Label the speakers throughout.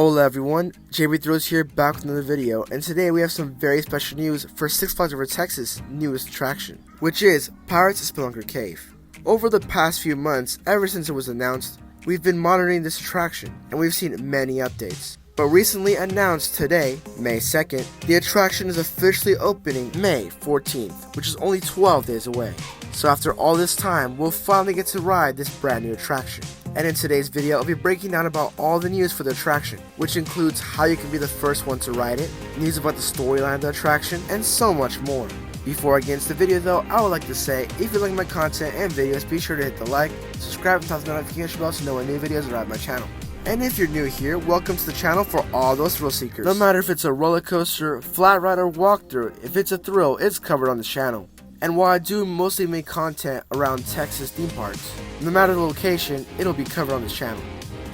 Speaker 1: Hola everyone, JB Throws here back with another video, and today we have some very special news for Six Flags Over Texas' newest attraction, which is Pirates Speelunker Cave. Over the past few months, ever since it was announced, we've been monitoring this attraction, and we've seen many updates. But recently announced today, May 2nd, the attraction is officially opening May 14th, which is only 12 days away. So after all this time, we'll finally get to ride this brand new attraction. And in today's video, I'll be breaking down about all the news for the attraction, which includes how you can be the first one to ride it, news about the storyline of the attraction, and so much more. Before I get into the video though, I would like to say, if you like my content and videos, be sure to hit the like, subscribe, and turn on the notification bell to know when new videos arrive on my channel. And if you're new here, welcome to the channel for all those thrill seekers. No matter if it's a roller coaster, flat ride, or walkthrough, if it's a thrill, it's covered on the channel. And while I do mostly make content around Texas theme parks, no matter the location, it'll be covered on this channel.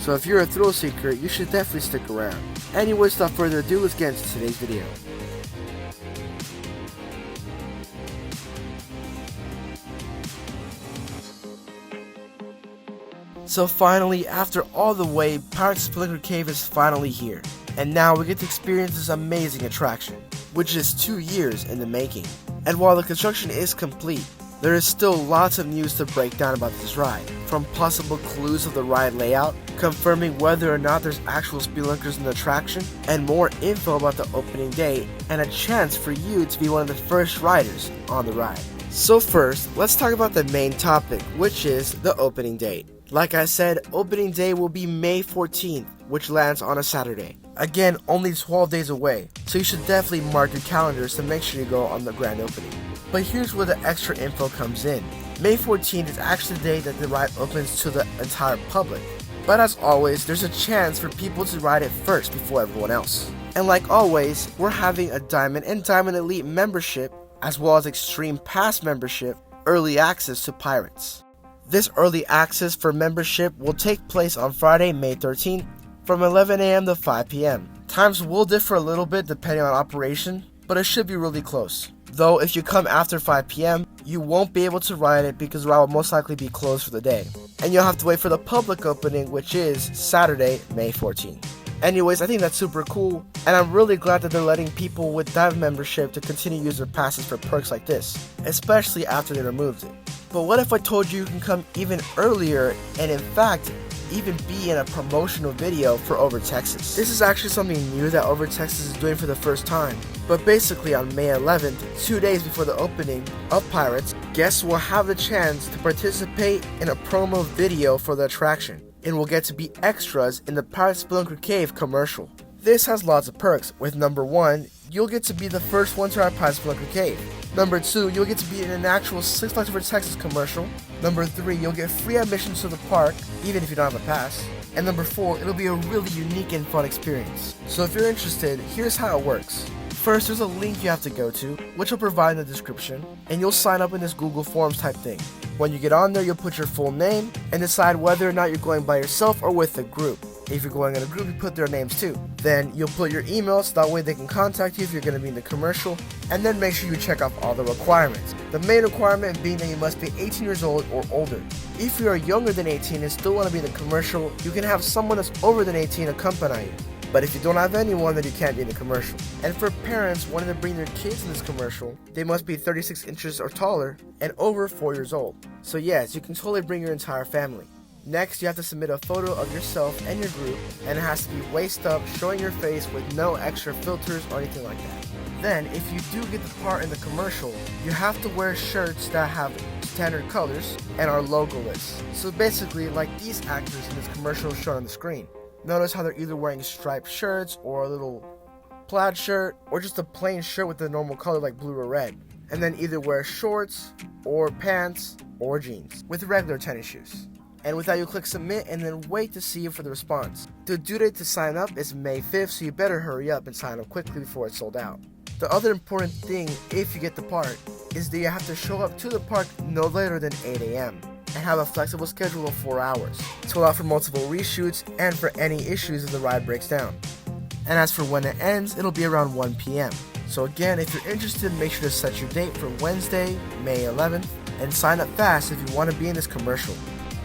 Speaker 1: So if you're a thrill seeker, you should definitely stick around. Anyways, without further ado, let's get into today's video. So finally, after all the wait, Pirates Speelunker Cave is finally here. And now we get to experience this amazing attraction, which is 2 years in the making. And while the construction is complete, there is still lots of news to break down about this ride, from possible clues of the ride layout, confirming whether or not there's actual speelunkers in the attraction, and more info about the opening day, and a chance for you to be one of the first riders on the ride. So first, let's talk about the main topic, which is the opening date. Like I said, opening day will be May 14th, which lands on a Saturday. Again, only 12 days away, so you should definitely mark your calendars to make sure you go on the grand opening. But here's where the extra info comes in. May 14th is actually the day that the ride opens to the entire public. But as always, there's a chance for people to ride it first before everyone else. And like always, we're having a Diamond and Diamond Elite membership, as well as Extreme Pass membership, early access to Pirates. This early access for membership will take place on Friday, May 13th from 11 a.m. to 5 p.m. Times will differ a little bit depending on operation, but it should be really close. Though if you come after 5 p.m., you won't be able to ride it because the ride will most likely be closed for the day. And you'll have to wait for the public opening, which is Saturday, May 14th. Anyways, I think that's super cool, and I'm really glad that they're letting people with Diamond membership to continue use their passes for perks like this, especially after they removed it. But what if I told you can come even earlier and in fact even be in a promotional video for Over Texas? This is actually something new that Over Texas is doing for the first time. But basically on May 11th, 2 days before the opening of Pirates, guests will have the chance to participate in a promo video for the attraction, and will get to be extras in the Pirates Speelunker Cave commercial. This has lots of perks, with number 1, you'll get to be the first one to ride Pirates Speelunker Cave. Number 2, you'll get to be in an actual Six Flags Over Texas commercial. Number 3, you'll get free admission to the park, even if you don't have a pass. And number 4, it'll be a really unique and fun experience. So if you're interested, here's how it works. First, there's a link you have to go to, which I'll provide in the description, and you'll sign up in this Google Forms type thing. When you get on there, you'll put your full name, and decide whether or not you're going by yourself or with a group. If you're going in a group, you put their names too. Then you'll put your email so that way they can contact you if you're going to be in the commercial, and then make sure you check off all the requirements. The main requirement being that you must be 18 years old or older. If you are younger than 18 and still want to be in the commercial, you can have someone that's over than 18 accompany you. But if you don't have anyone, then you can't be in the commercial. And for parents wanting to bring their kids in this commercial, they must be 36 inches or taller and over 4 years old. So yes, you can totally bring your entire family. Next, you have to submit a photo of yourself and your group, and it has to be waist up, showing your face with no extra filters or anything like that. Then, if you do get the part in the commercial, you have to wear shirts that have standard colors and are logoless. So basically, like these actors in this commercial shown on the screen. Notice how they're either wearing striped shirts or a little plaid shirt, or just a plain shirt with a normal color like blue or red. And then either wear shorts or pants or jeans with regular tennis shoes. And with that, you'll click submit and then wait to see for the response. The due date to sign up is May 5th, so you better hurry up and sign up quickly before it's sold out. The other important thing, if you get the part, is that you have to show up to the park no later than 8 a.m. and have a flexible schedule of 4 hours to allow for multiple reshoots and for any issues if the ride breaks down. And as for when it ends, it'll be around 1 p.m. So again, if you're interested, make sure to set your date for Wednesday, May 11th, and sign up fast if you want to be in this commercial.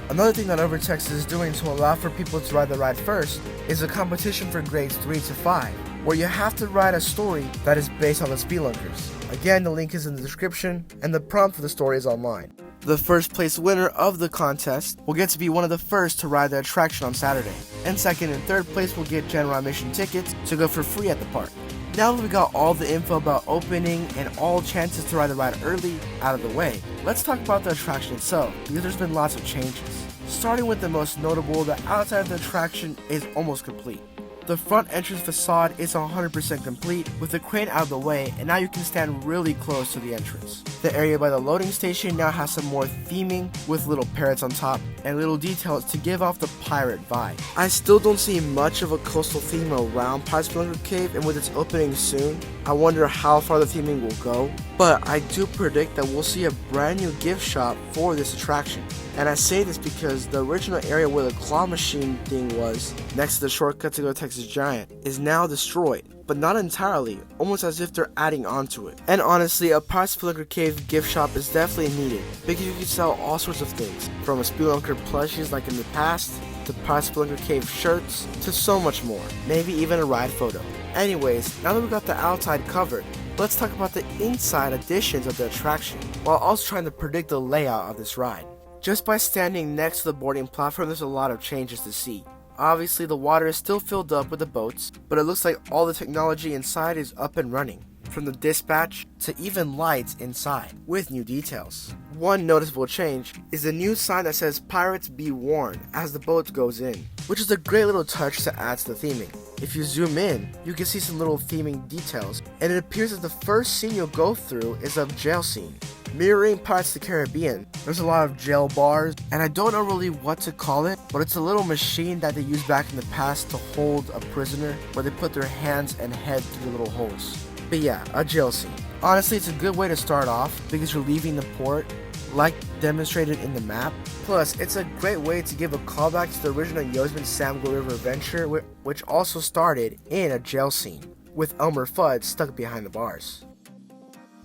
Speaker 1: Another thing that Overtext is doing to allow for people to ride the ride first is a competition for grades 3 to 5, where you have to write a story that is based on the Speelunkers. Again, the link is in the description, and the prompt for the story is online. The first place winner of the contest will get to be one of the first to ride the attraction on Saturday, and second and third place will get general admission tickets to go for free at the park. Now that we got all the info about opening and all chances to ride the ride early out of the way, let's talk about the attraction itself, because there's been lots of changes. Starting with the most notable, the outside of the attraction is almost complete. The front entrance facade is 100% complete with the crane out of the way, and now you can stand really close to the entrance. The area by the loading station now has some more theming with little parrots on top and little details to give off the pirate vibe. I still don't see much of a coastal theme around Speelunker Cave, and with its opening soon, I wonder how far the theming will go, but I do predict that we'll see a brand new gift shop for this attraction. And I say this because the original area where the claw machine thing was, next to the shortcut to go to Texas Giant, is now destroyed, but not entirely, almost as if they're adding onto it. And honestly, a Speelunker Cave gift shop is definitely needed, because you can sell all sorts of things, from a Speelunker plushies like in the past, to Speelunker Cave shirts, to so much more, maybe even a ride photo. Anyways, now that we got the outside covered, let's talk about the inside additions of the attraction, while also trying to predict the layout of this ride. Just by standing next to the boarding platform, there's a lot of changes to see. Obviously, the water is still filled up with the boats, but it looks like all the technology inside is up and running, from the dispatch to even lights inside, with new details. One noticeable change is the new sign that says "Pirates be warned" as the boat goes in, which is a great little touch to add to the theming. If you zoom in, you can see some little theming details, and it appears that the first scene you'll go through is a jail scene. Mirroring Pirates of the Caribbean, there's a lot of jail bars, and I don't know really what to call it, but it's a little machine that they used back in the past to hold a prisoner, where they put their hands and head through the little holes. But yeah, a jail scene. Honestly, it's a good way to start off, because you're leaving the port, like demonstrated in the map. Plus, it's a great way to give a callback to the original Yosemite Sam Go River adventure, which also started in a jail scene, with Elmer Fudd stuck behind the bars.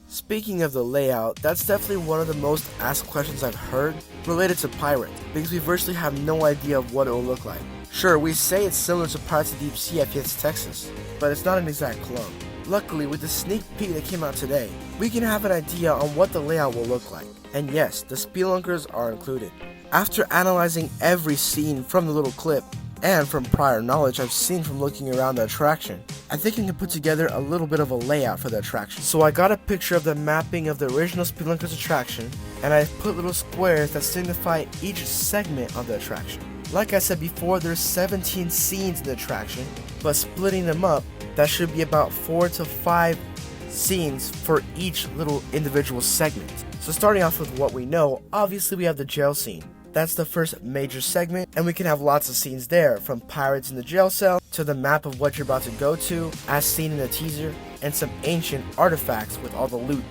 Speaker 1: Speaking of the layout, that's definitely one of the most asked questions I've heard related to Pirate, because we virtually have no idea of what it will look like. Sure, we say it's similar to Pirates of the Deep Sea at Fiesta, Texas, but it's not an exact clone. Luckily, with the sneak peek that came out today, we can have an idea on what the layout will look like. And yes, the Speelunkers are included. After analyzing every scene from the little clip, and from prior knowledge I've seen from looking around the attraction, I think I can put together a little bit of a layout for the attraction. So I got a picture of the mapping of the original Speelunkers attraction, and I've put little squares that signify each segment of the attraction. Like I said before, there's 17 scenes in the attraction, but splitting them up, that should be about 4 to 5 scenes for each little individual segment. So starting off with what we know, obviously we have the jail scene. That's the first major segment, and we can have lots of scenes there, from pirates in the jail cell to the map of what you're about to go to, as seen in the teaser, and some ancient artifacts with all the loot.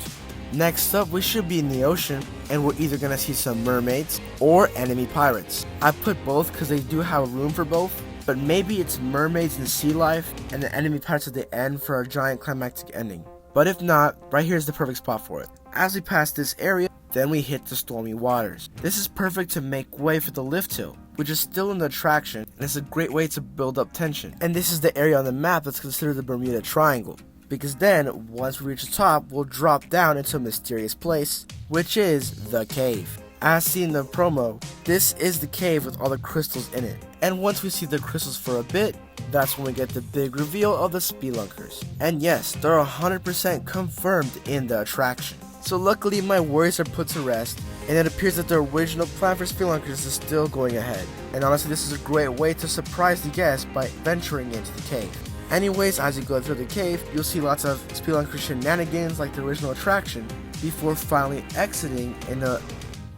Speaker 1: Next up, we should be in the ocean, and we're either going to see some mermaids or enemy pirates. I put both because they do have room for both, but maybe it's mermaids and sea life, and the enemy pirates at the end for a giant climactic ending. But if not, right here is the perfect spot for it. As we pass this area, then we hit the stormy waters. This is perfect to make way for the lift hill, which is still in the attraction, and it's a great way to build up tension. And this is the area on the map that's considered the Bermuda Triangle, because then, once we reach the top, we'll drop down into a mysterious place, which is the cave. As seen in the promo, this is the cave with all the crystals in it. And once we see the crystals for a bit, that's when we get the big reveal of the Speelunkers. And yes, they're 100% confirmed in the attraction. So luckily my worries are put to rest, and it appears that the original plan for Speelunkers is still going ahead. And honestly, this is a great way to surprise the guests by venturing into the cave. Anyways, as you go through the cave, you'll see lots of Speelunker shenanigans like the original attraction, before finally exiting in a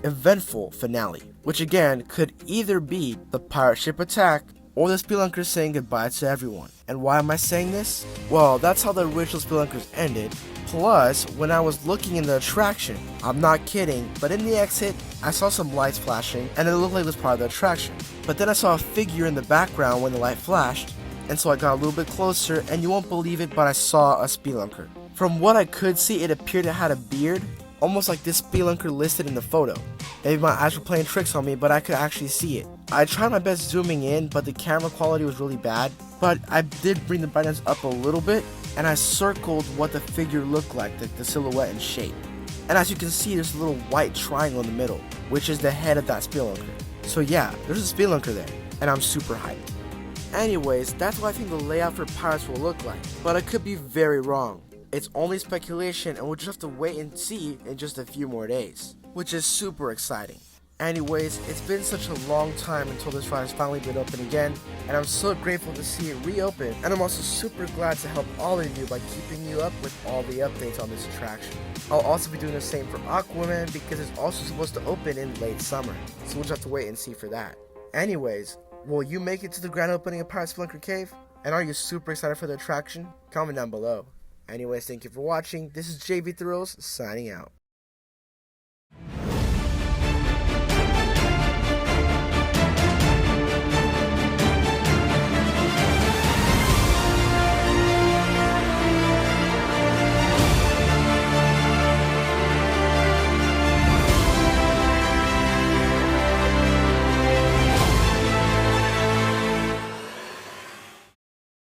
Speaker 1: eventful finale, which again could either be the pirate ship attack or the Speelunkers saying goodbye to everyone. And why am I saying this? Well, that's how the original Speelunkers ended. Plus, when I was looking in the attraction, I'm not kidding, but in the exit, I saw some lights flashing, and it looked like it was part of the attraction. But then I saw a figure in the background when the light flashed, and so I got a little bit closer, and you won't believe it, but I saw a Speelunker. From what I could see, it appeared it had a beard, almost like this Speelunker listed in the photo. Maybe my eyes were playing tricks on me, but I could actually see it. I tried my best zooming in, but the camera quality was really bad. But I did bring the brightness up a little bit, and I circled what the figure looked like, the silhouette and shape. And as you can see, there's a little white triangle in the middle, which is the head of that Speelunker. So yeah, there's a Speelunker there, and I'm super hyped. Anyways, that's what I think the layout for Pirates will look like, but I could be very wrong. It's only speculation, and we'll just have to wait and see in just a few more days, which is super exciting. Anyways, it's been such a long time until this ride has finally been open again, and I'm so grateful to see it reopen, and I'm also super glad to help all of you by keeping you up with all the updates on this attraction. I'll also be doing the same for Aquaman because it's also supposed to open in late summer, so we'll just have to wait and see for that. Anyways, will you make it to the grand opening of Pirates Speelunker Cave? And are you super excited for the attraction? Comment down below. Anyways, thank you for watching. This is JV Thrills signing out.